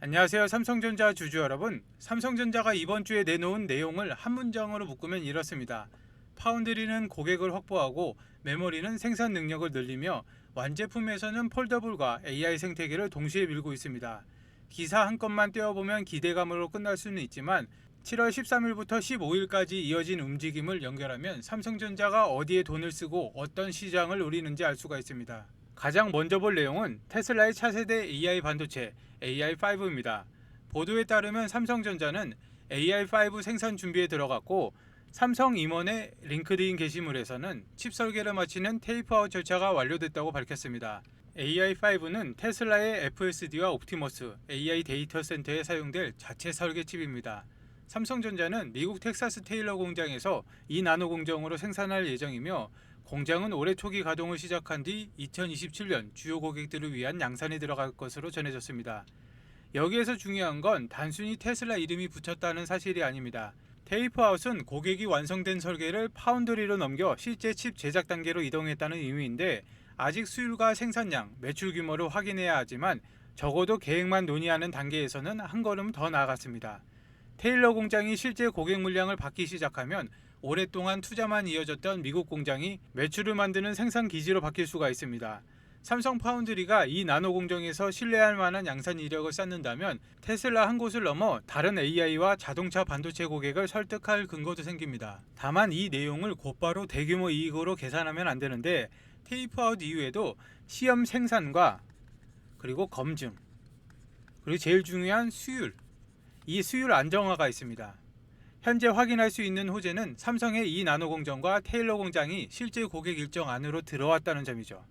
안녕하세요. 삼성전자 주주 여러분. 삼성전자가 이번 주에 내놓은 내용을 한 문장으로 묶으면 이렇습니다. 파운드리는 고객을 확보하고 메모리는 생산 능력을 늘리며 완제품에서는 폴더블과 AI 생태계를 동시에 밀고 있습니다. 기사 한 건만 떼어보면 기대감으로 끝날 수는 있지만 7월 13일부터 15일까지 이어진 움직임을 연결하면 삼성전자가 어디에 돈을 쓰고 어떤 시장을 노리는지 알 수가 있습니다. 가장 먼저 볼 내용은 테슬라의 차세대 AI 반도체 AI5입니다. 보도에 따르면 삼성전자는 AI5 생산 준비에 들어갔고 삼성 임원의 링크드인 게시물에서는 칩 설계를 마치는 테이프아웃 절차가 완료됐다고 밝혔습니다. AI5는 테슬라의 FSD와 옵티머스 AI 데이터 센터에 사용될 자체 설계 칩입니다. 삼성전자는 미국 텍사스 테일러 공장에서 이 나노 공정으로 생산할 예정이며 공장은 올해 초기 가동을 시작한 뒤 2027년 주요 고객들을 위한 양산에 들어갈 것으로 전해졌습니다. 여기에서 중요한 건 단순히 테슬라 이름이 붙였다는 사실이 아닙니다. 테이프아웃은 고객이 완성된 설계를 파운드리로 넘겨 실제 칩 제작 단계로 이동했다는 의미인데 아직 수율과 생산량, 매출 규모를 확인해야 하지만 적어도 계획만 논의하는 단계에서는 한 걸음 더 나아갔습니다. 테일러 공장이 실제 고객 물량을 받기 시작하면 오랫동안 투자만 이어졌던 미국 공장이 매출을 만드는 생산 기지로 바뀔 수가 있습니다. 삼성 파운드리가 이 나노 공정에서 신뢰할 만한 양산 이력을 쌓는다면 테슬라 한 곳을 넘어 다른 AI와 자동차 반도체 고객을 설득할 근거도 생깁니다. 다만 이 내용을 곧바로 대규모 이익으로 계산하면 안 되는데 테이프아웃 이후에도 시험 생산과 그리고 검증 그리고 제일 중요한 수율, 이 수율 안정화가 있습니다. 현재 확인할 수 있는 호재는 삼성의 이 나노 공정과 테일러 공장이 실제 고객 일정 안으로 들어왔다는 점이죠.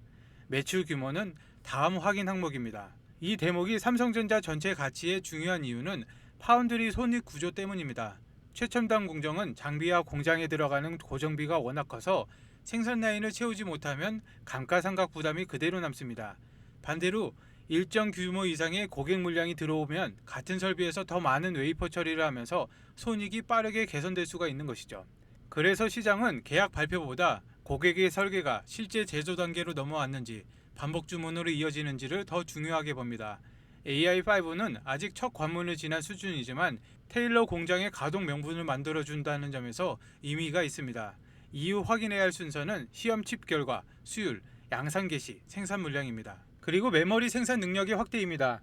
매출 규모는 다음 확인 항목입니다. 이 대목이 삼성전자 전체 가치의 중요한 이유는 파운드리 손익 구조 때문입니다. 최첨단 공정은 장비와 공장에 들어가는 고정비가 워낙 커서 생산 라인을 채우지 못하면 감가상각 부담이 그대로 남습니다. 반대로 일정 규모 이상의 고객 물량이 들어오면 같은 설비에서 더 많은 웨이퍼 처리를 하면서 손익이 빠르게 개선될 수가 있는 것이죠. 그래서 시장은 계약 발표보다 고객의 설계가 실제 제조 단계로 넘어왔는지 반복 주문으로 이어지는지를 더 중요하게 봅니다. AI5는 아직 첫 관문을 지난 수준이지만 테일러 공장의 가동 명분을 만들어준다는 점에서 의미가 있습니다. 이후 확인해야 할 순서는 시험 칩 결과, 수율, 양산 개시, 생산 물량입니다. 그리고 메모리 생산 능력의 확대입니다.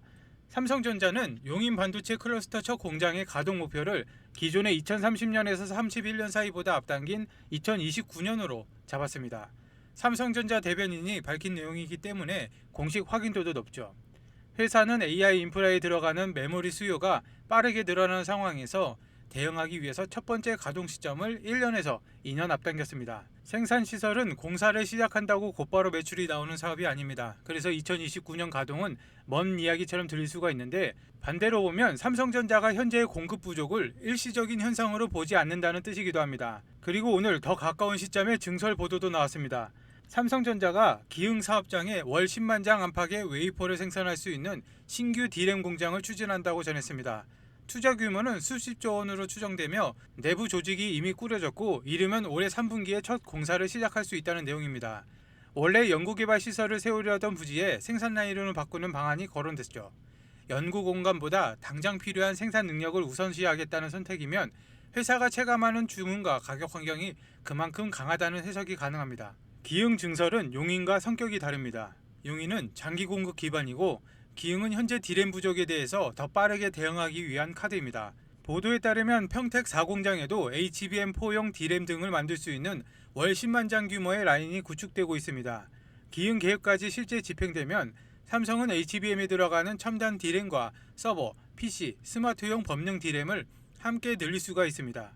삼성전자는 용인 반도체 클러스터 첫 공장의 가동 목표를 기존의 2030년에서 31년 사이보다 앞당긴 2029년으로 잡았습니다. 삼성전자 대변인이 밝힌 내용이기 때문에 공식 확인도도 높죠. 회사는 AI 인프라에 들어가는 메모리 수요가 빠르게 늘어나는 상황에서 대응하기 위해서 첫 번째 가동 시점을 1년에서 2년 앞당겼습니다. 생산 시설은 공사를 시작한다고 곧바로 매출이 나오는 사업이 아닙니다. 그래서 2029년 가동은 먼 이야기처럼 들릴 수가 있는데 반대로 보면 삼성전자가 현재의 공급 부족을 일시적인 현상으로 보지 않는다는 뜻이기도 합니다. 그리고 오늘 더 가까운 시점에 증설 보도도 나왔습니다. 삼성전자가 기흥 사업장에 월 10만 장 안팎의 웨이퍼를 생산할 수 있는 신규 D램 공장을 추진한다고 전했습니다. 투자 규모는 수십조 원으로 추정되며 내부 조직이 이미 꾸려졌고 이르면 올해 3분기에 첫 공사를 시작할 수 있다는 내용입니다. 원래 연구개발 시설을 세우려던 부지에 생산 라인을 바꾸는 방안이 거론됐죠. 연구 공간보다 당장 필요한 생산 능력을 우선시하겠다는 선택이면 회사가 체감하는 주문과 가격 환경이 그만큼 강하다는 해석이 가능합니다. 기흥 증설은 용인과 성격이 다릅니다. 용인은 장기 공급 기반이고 기흥은 현재 D램 부족에 대해서 더 빠르게 대응하기 위한 카드입니다. 보도에 따르면 평택 4공장에도 HBM4용 D램 등을 만들 수 있는 월 10만 장 규모의 라인이 구축되고 있습니다. 기흥 계획까지 실제 집행되면 삼성은 HBM에 들어가는 첨단 D램과 서버, PC, 스마트용 범용 D램을 함께 늘릴 수가 있습니다.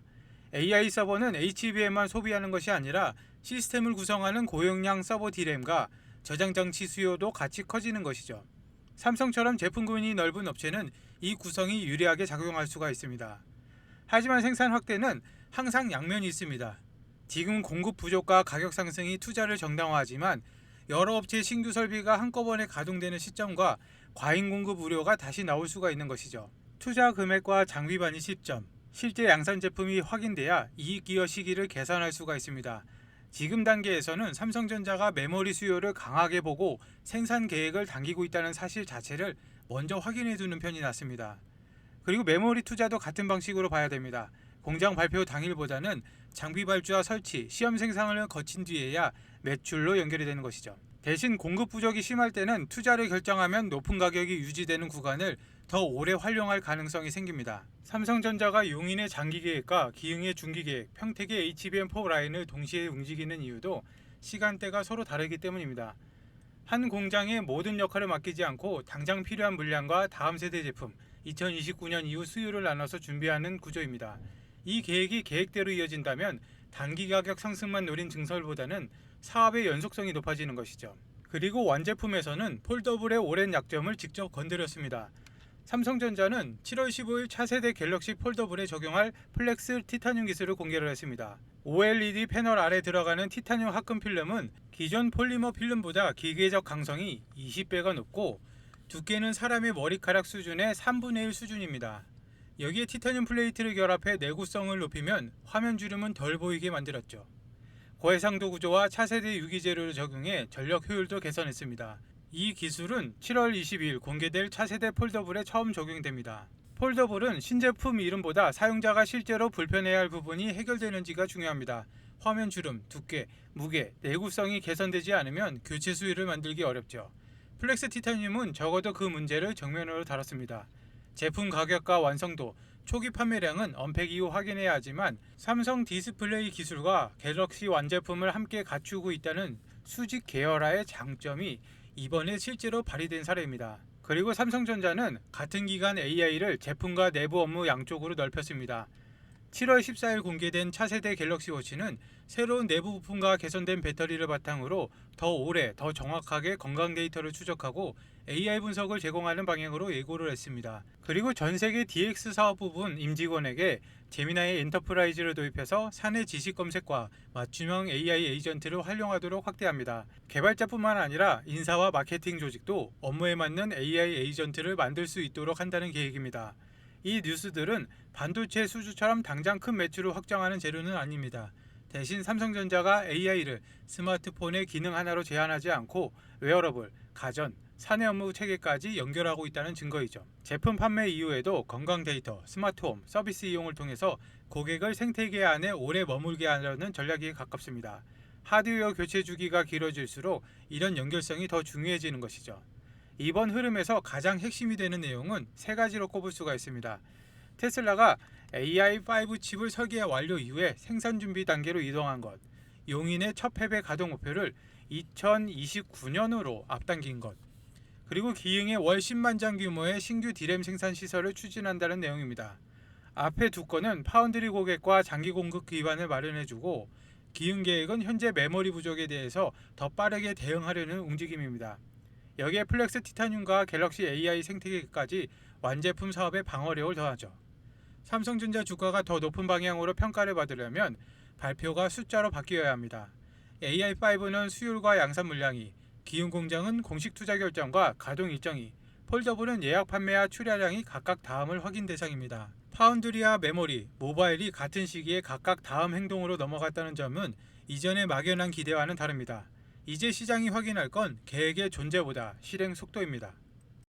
AI 서버는 HBM만 소비하는 것이 아니라 시스템을 구성하는 고용량 서버 D램과 저장 장치 수요도 같이 커지는 것이죠. 삼성처럼 제품 구분이 넓은 업체는 이 구성이 유리하게 작용할 수가 있습니다. 하지만 생산 확대는 항상 양면이 있습니다. 지금 공급 부족과 가격 상승이 투자를 정당화하지만 여러 업체의 신규 설비가 한꺼번에 가동되는 시점과 과잉 공급 우려가 다시 나올 수가 있는 것이죠. 투자 금액과 장비반이 시점, 실제 양산 제품이 확인돼야 이익 기여 시기를 계산할 수가 있습니다. 지금 단계에서는 삼성전자가 메모리 수요를 강하게 보고 생산 계획을 당기고 있다는 사실 자체를 먼저 확인해 두는 편이 낫습니다. 그리고 메모리 투자도 같은 방식으로 봐야 됩니다. 공장 발표 당일보다는 장비 발주와 설치, 시험 생산을 거친 뒤에야 매출로 연결이 되는 것이죠. 대신 공급 부족이 심할 때는 투자를 결정하면 높은 가격이 유지되는 구간을 더 오래 활용할 가능성이 생깁니다. 삼성전자가 용인의 장기 계획과 기흥의 중기 계획, 평택의 HBM4 라인을 동시에 움직이는 이유도 시간대가 서로 다르기 때문입니다. 한 공장에 모든 역할을 맡기지 않고 당장 필요한 물량과 다음 세대 제품, 2029년 이후 수요를 나눠서 준비하는 구조입니다. 이 계획이 계획대로 이어진다면 단기 가격 상승만 노린 증설보다는 사업의 연속성이 높아지는 것이죠. 그리고 완제품에서는 폴더블의 오랜 약점을 직접 건드렸습니다. 삼성전자는 7월 15일 차세대 갤럭시 폴더블에 적용할 플렉스 티타늄 기술을 공개를 했습니다. OLED 패널 아래 들어가는 티타늄 합금 필름은 기존 폴리머 필름보다 기계적 강성이 20배가 높고 두께는 사람의 머리카락 수준의 3분의 1 수준입니다. 여기에 티타늄 플레이트를 결합해 내구성을 높이면 화면 주름은 덜 보이게 만들었죠. 고해상도 구조와 차세대 유기재료를 적용해 전력 효율도 개선했습니다. 이 기술은 7월 22일 공개될 차세대 폴더블에 처음 적용됩니다. 폴더블은 신제품 이름보다 사용자가 실제로 불편해할 부분이 해결되는지가 중요합니다. 화면 주름, 두께, 무게, 내구성이 개선되지 않으면 교체 수위를 만들기 어렵죠. 플렉스 티타늄은 적어도 그 문제를 정면으로 다뤘습니다. 제품 가격과 완성도, 초기 판매량은 언팩 이후 확인해야 하지만 삼성 디스플레이 기술과 갤럭시 완제품을 함께 갖추고 있다는 수직 계열화의 장점이 이번에 실제로 발휘된 사례입니다. 그리고 삼성전자는 같은 기간 AI를 제품과 내부 업무 양쪽으로 넓혔습니다. 7월 14일 공개된 차세대 갤럭시 워치는 새로운 내부 부품과 개선된 배터리를 바탕으로 더 오래, 더 정확하게 건강 데이터를 추적하고 AI 분석을 제공하는 방향으로 예고를 했습니다. 그리고 전 세계 DX 사업 부분 임직원에게 제미나이 엔터프라이즈를 도입해서 사내 지식 검색과 맞춤형 AI 에이전트를 활용하도록 확대합니다. 개발자뿐만 아니라 인사와 마케팅 조직도 업무에 맞는 AI 에이전트를 만들 수 있도록 한다는 계획입니다. 이 뉴스들은 반도체 수주처럼 당장 큰 매출을 확정하는 재료는 아닙니다. 대신 삼성전자가 AI를 스마트폰의 기능 하나로 제한하지 않고 웨어러블, 가전, 사내 업무 체계까지 연결하고 있다는 증거이죠. 제품 판매 이후에도 건강 데이터, 스마트홈, 서비스 이용을 통해서 고객을 생태계 안에 오래 머물게 하려는 전략에 가깝습니다. 하드웨어 교체 주기가 길어질수록 이런 연결성이 더 중요해지는 것이죠. 이번 흐름에서 가장 핵심이 되는 내용은 세 가지로 꼽을 수가 있습니다. 테슬라가 AI5 칩을 설계 완료 이후에 생산 준비 단계로 이동한 것, 용인의 첫 팹의 가동 목표를 2029년으로 앞당긴 것, 그리고 기흥의 월 10만 장 규모의 신규 디램 생산 시설을 추진한다는 내용입니다. 앞에 두 건은 파운드리 고객과 장기 공급 기반을 마련해주고 기흥 계획은 현재 메모리 부족에 대해서 더 빠르게 대응하려는 움직임입니다. 여기에 플렉스 티타늄과 갤럭시 AI 생태계까지 완제품 사업의 방어력을 더하죠. 삼성전자 주가가 더 높은 방향으로 평가를 받으려면 발표가 숫자로 바뀌어야 합니다. AI5는 수율과 양산 물량이, 기흥 공장은 공식 투자 결정과 가동 일정이, 폴더블은 예약 판매와 출하량이 각각 다음을 확인 대상입니다. 파운드리와 메모리, 모바일이 같은 시기에 각각 다음 행동으로 넘어갔다는 점은 이전의 막연한 기대와는 다릅니다. 이제 시장이 확인할 건 계획의 존재보다 실행 속도입니다.